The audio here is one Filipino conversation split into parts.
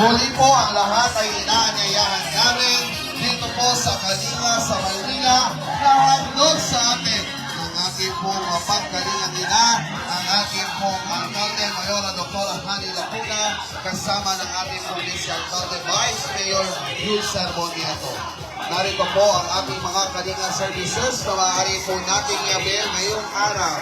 Muli po ang lahat ay inaanyayahan namin dito po sa Kalinga, sa Maynila, na handog sa atin ang ating pong mapagkalingang ina, ang ating pong Alcalde Mayor Dr. Hani Lacuna, kasama ng ating pong Vice Alcalde Vice Mayor Yulser Boniato. Narito po ang ating mga Kalinga services na maaari po natin i-avail ngayong araw.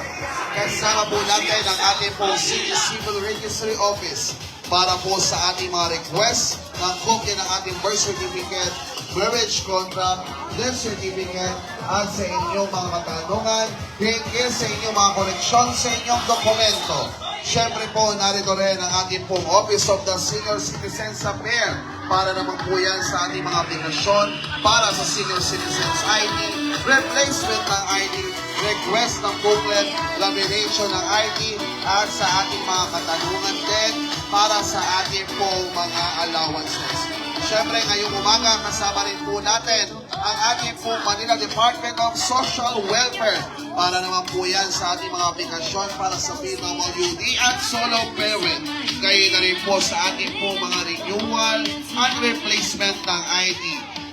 Kasama po natin ang ating pong City Civil Registry Office para po sa ating mga request ng kopya ng ating birth certificate, marriage contract, death certificate, at sa inyong mga katanungan, hinggil sa inyong mga koleksyon sa inyong dokumento. Siyempre po, narito rin ang ating pong Office of the Senior Citizens Affairs para naman po yan sa ating mga aplikasyon para sa Senior Citizens ID, replacement ng ID, request ng booklet, lamination ng ID, at sa ating mga katanungan din para sa ating pong mga allowances. Siyempre, ngayong umaga, kasama rin po natin ang ating po Manila Department of Social Welfare para naman po yan sa ating mga aplikasyon para sa PWD at solo parent. Kayo na rin po sa ating po mga renewal at replacement ng ID.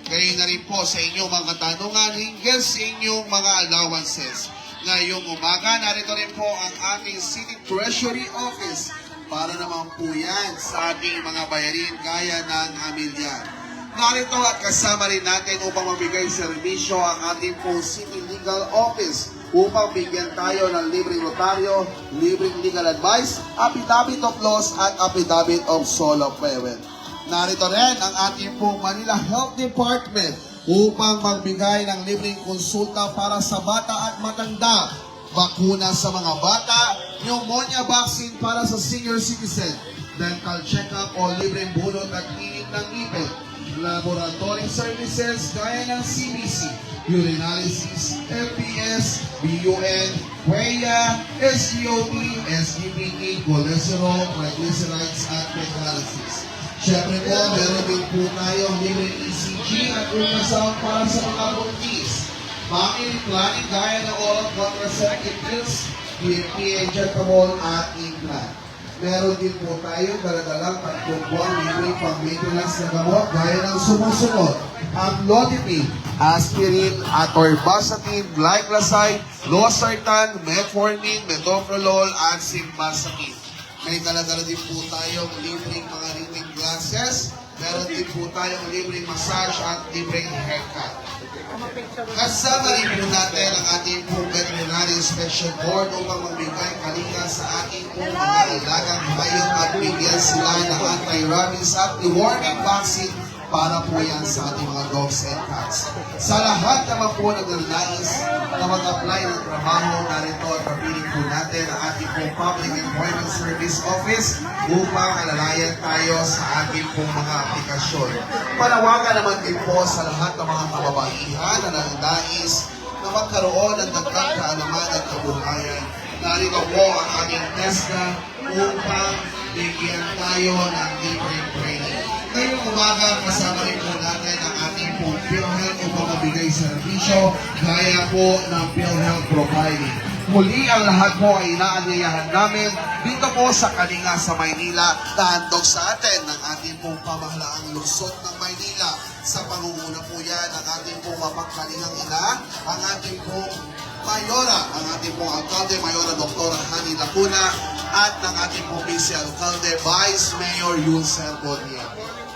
Kayo na rin po sa inyong mga tanungan hinggil sa inyong mga allowances. Ngayong umaga, narito rin po ang ating City Treasury Office para naman po yan sa ating mga bayarin gaya ng Amilya. Narito at kasama rin natin upang mabigay serbisyo ang ating po City Legal Office upang bigyan tayo ng libreng notaryo, libreng legal advice, affidavit of loss at affidavit of solo parent. Narito rin ang ating po Manila Health Department upang magbigay ng libreng konsulta para sa bata at matanda, bakuna sa mga bata, pneumonia vaccine para sa senior citizen, dental check-up o libreng bunot at klinik ng ngipin, laboratory services gaya ng CBC, urinalysis, FPS, BUN, WEA, SGOT, SGPT, cholesterol, triglycerides at petralysis. Siyempre po, meron din po tayong libreng ECG at ultrasound para sa mga buntis. Family planning gaya ng oral contraceptive pills, PMP, injectable at implant. Meron din po tayo daladalang 3 buwan libreng pang-maintenance na gamot gaya ng sumusunod: amlodipine, aspirin, atorvastatin, glycoside, losartan, metformin, metoprolol, at simvastatin. May daladala din po tayong libreng mga reading glasses. Meron din po tayong libreng massage at libreng haircut. Kasama rin po natin ang ating pong veterinary inspection board upang magbigay kalinga sa ating pong mga ilagang hayop at bigyan sila ng anti-rabies at deworming vaccine para po yan sa ating mga dogs and cats. Sa lahat naman po nagnanais na mag-apply ng trabaho, narito at papiling po natin ang ating pong Public Employment Service Office upang alalayan tayo sa ating pong mga aplikasyon. Panawagan naman din po sa lahat ng mga kababaihan na nangdais na magkaroon ng dagdag kaalaman at kabuhayan. Narito po ang ating TESDA upang bigyan tayo ng libreng training. Ngayong umaga, kasama rin po natin ang ating pong PhilHealth upang mabigay serbisyo gaya po ng PhilHealth profiling. Muli ang lahat po ay inaanyayahan namin dito po sa Kalinga sa Maynila na handog sa atin ng ating pong pamahalaang lungsod ng Maynila. Sa pangunguna po yan ang ating pong mapagkalingang ina, ang ating pong Mayora, ang ating pong Alcalde Mayora Dr. Hani Lacuna at ng ating pong Vice Alcalde Vice Mayor Yulser Boniato.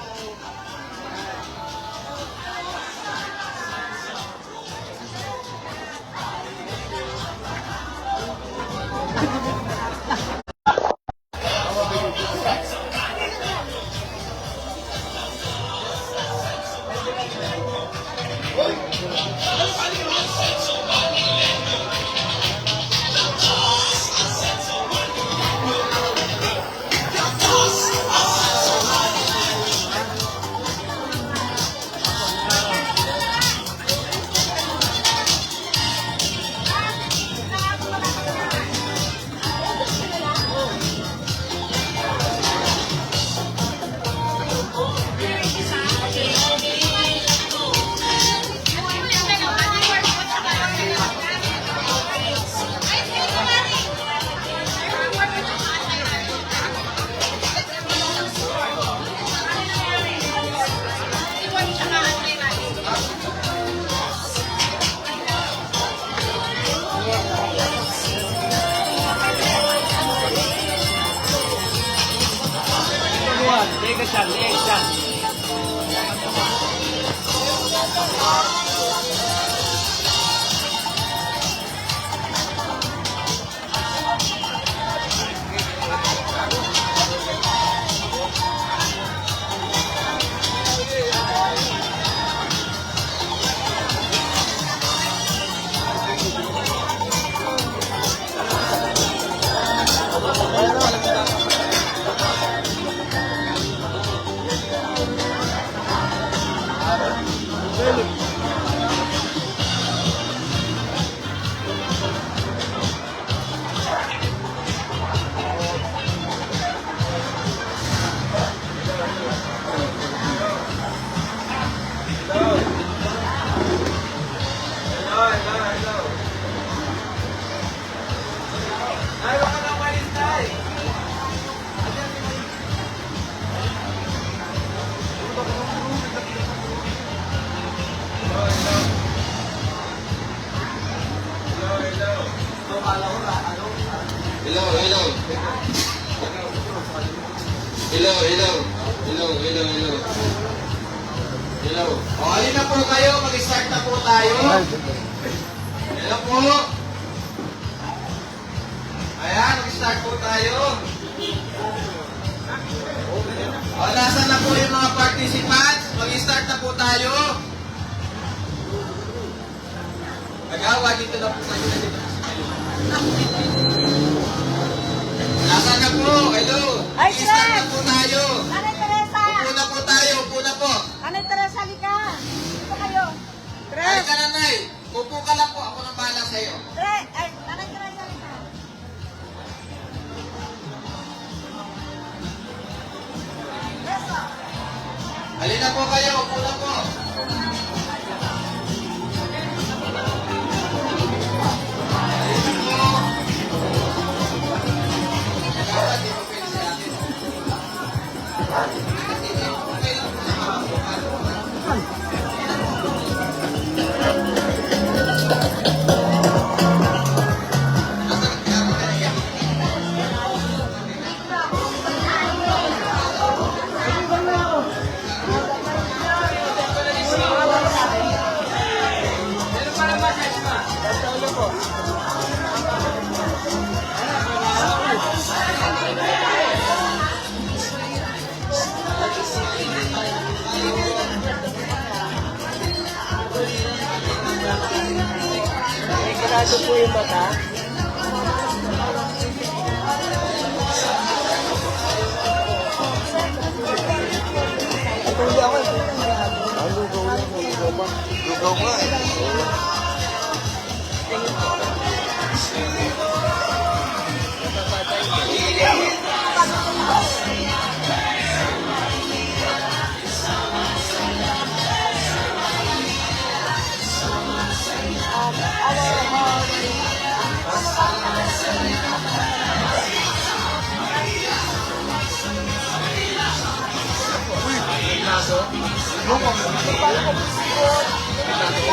Hello, hello. Hello, hello. Hello, hello, hello. Hello. O, alin na po kayo. Mag-start na po tayo. Hello po. Ayan, mag-start po tayo. O, nasan na po yung mga participants? Mag-start na po tayo. Nagawa, dito na po kayo. Nasaan na po? Hello? Ay, Mag-start sir! na po tayo. Nanay Teresa! Upo na po tayo. Upo na po. Nanay Teresa, halika! Dito kayo. Halika na, Nay. Upo ka lang po. Ako nang bahala sa'yo. Ay, Nanay Teresa, halika. Teresa! Halina po kayo. Upo na po. Sigurado po yung mata. Patuloy ako. Ang lugaw lang. Lugaw nga eh.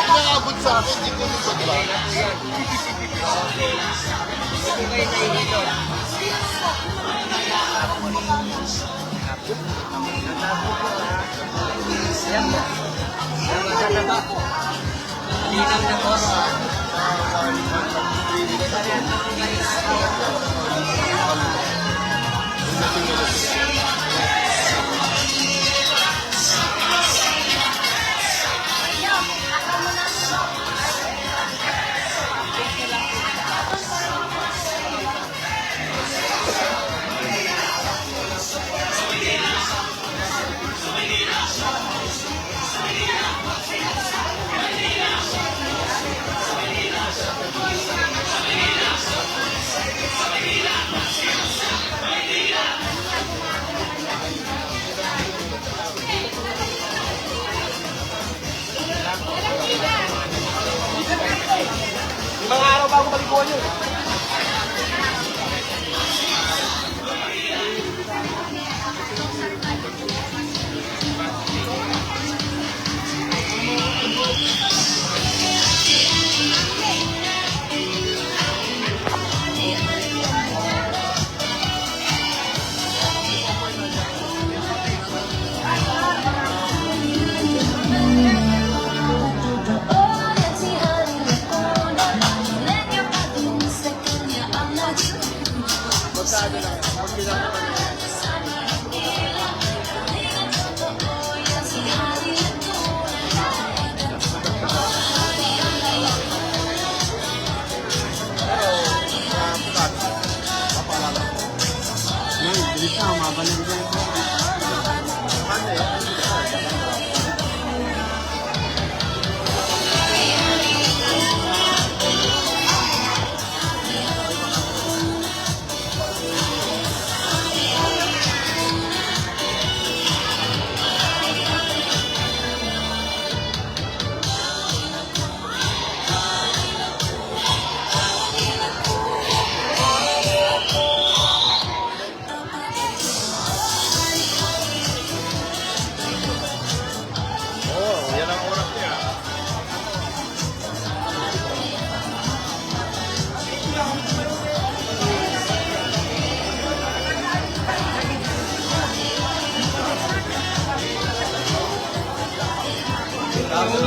Nakabot sa akin, hindi ko likod ba? Mga araw bago malikuan yun.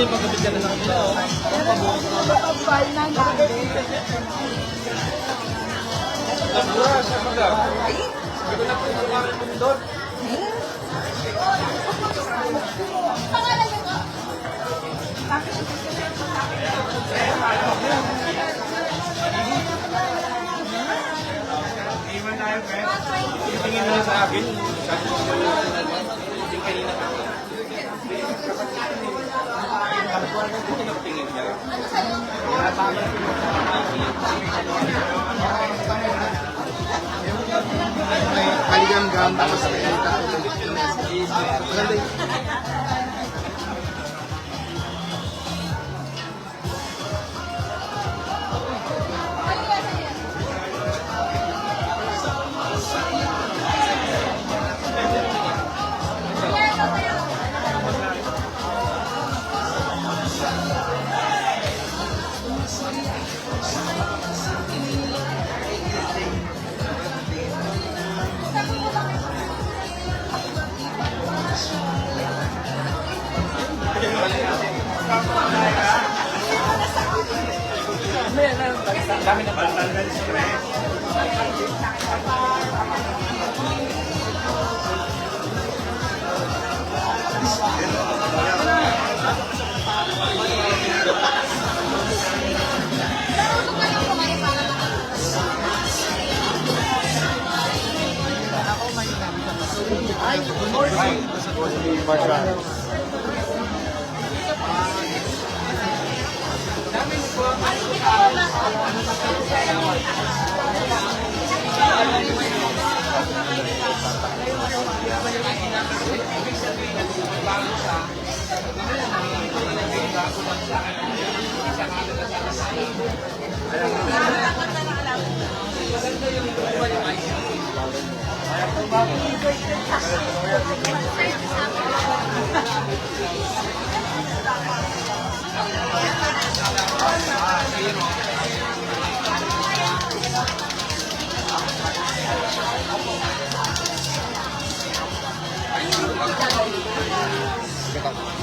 may pagkabit ka na sa kanila. Tingin na sa akin. Yung kanina ka. Tingin niya. Kaligang ganda mas maganda. Maganda yun. Dami na ba?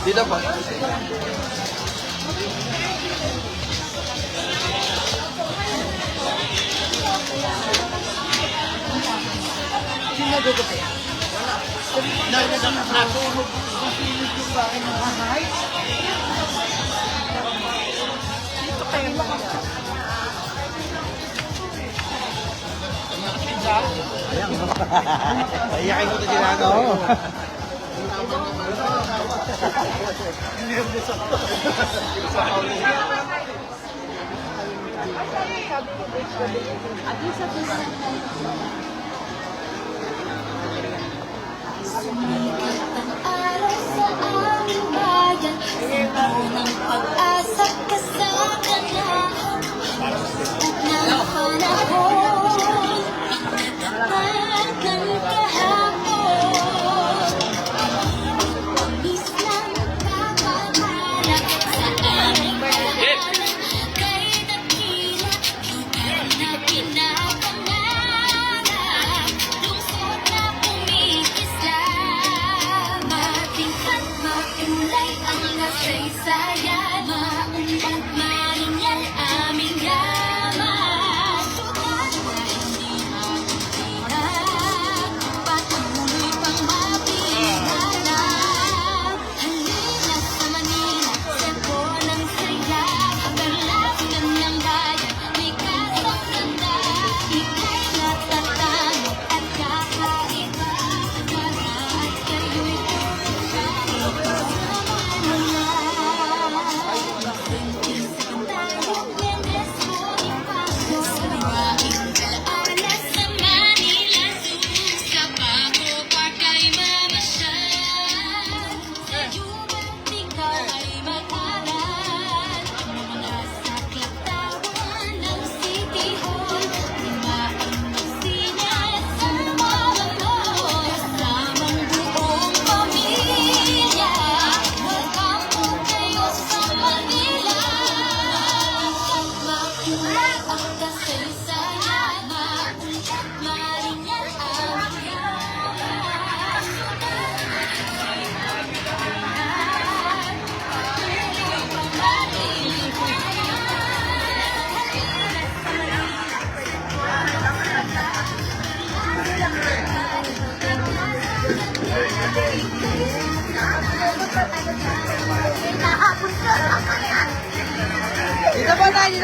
Dito po. Iyakin ko ito ginagawa. Oo. Araw sa aming bayan, ng pag-asa ka sa kanahan ng panahon, ikatapagan kahapon. Pagis lang kapangarap sa aming bayan, kay dakila, lugar na pinapangarap, lungsod na kumikislap, matingkad, makulay ang kasaysayan, maumpag, maringal aming yaman. Sukat na hindi mapitinag, patuloy pang mapinanap. Halina sa Manila,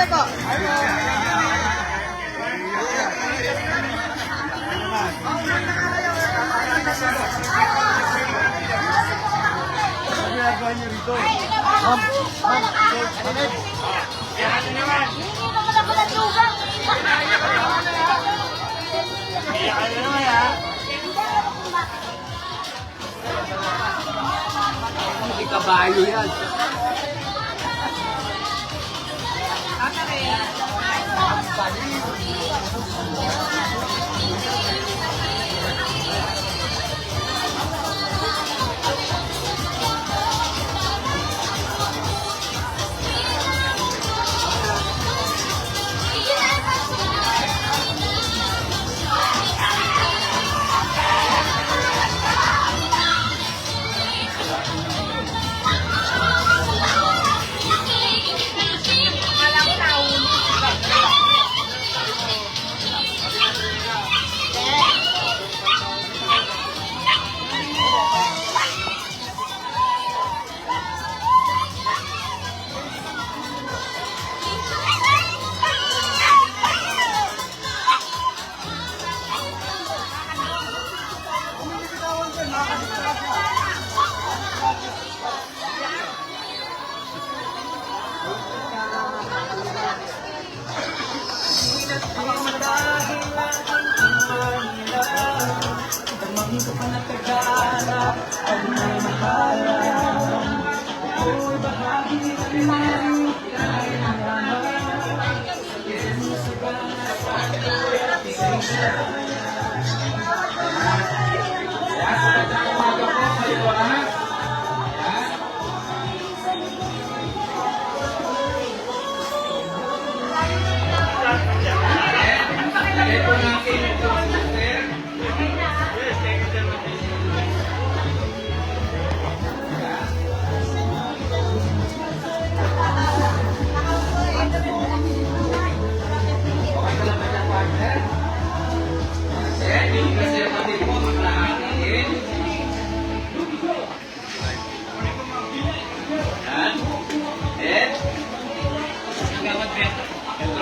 po. Kabayo yan.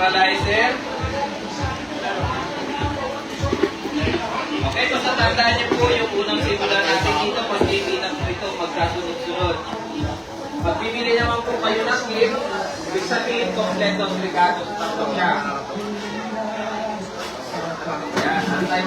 Neutralizer. Okay, basta tandaan niyo po yung unang simula natin dito. Pag bibilang po ito, magkasunod-sunod. Pag bibili naman po kayo ng game, ibig sabihin, kompletong regalo. Tatlo siya. Yan, ang tayo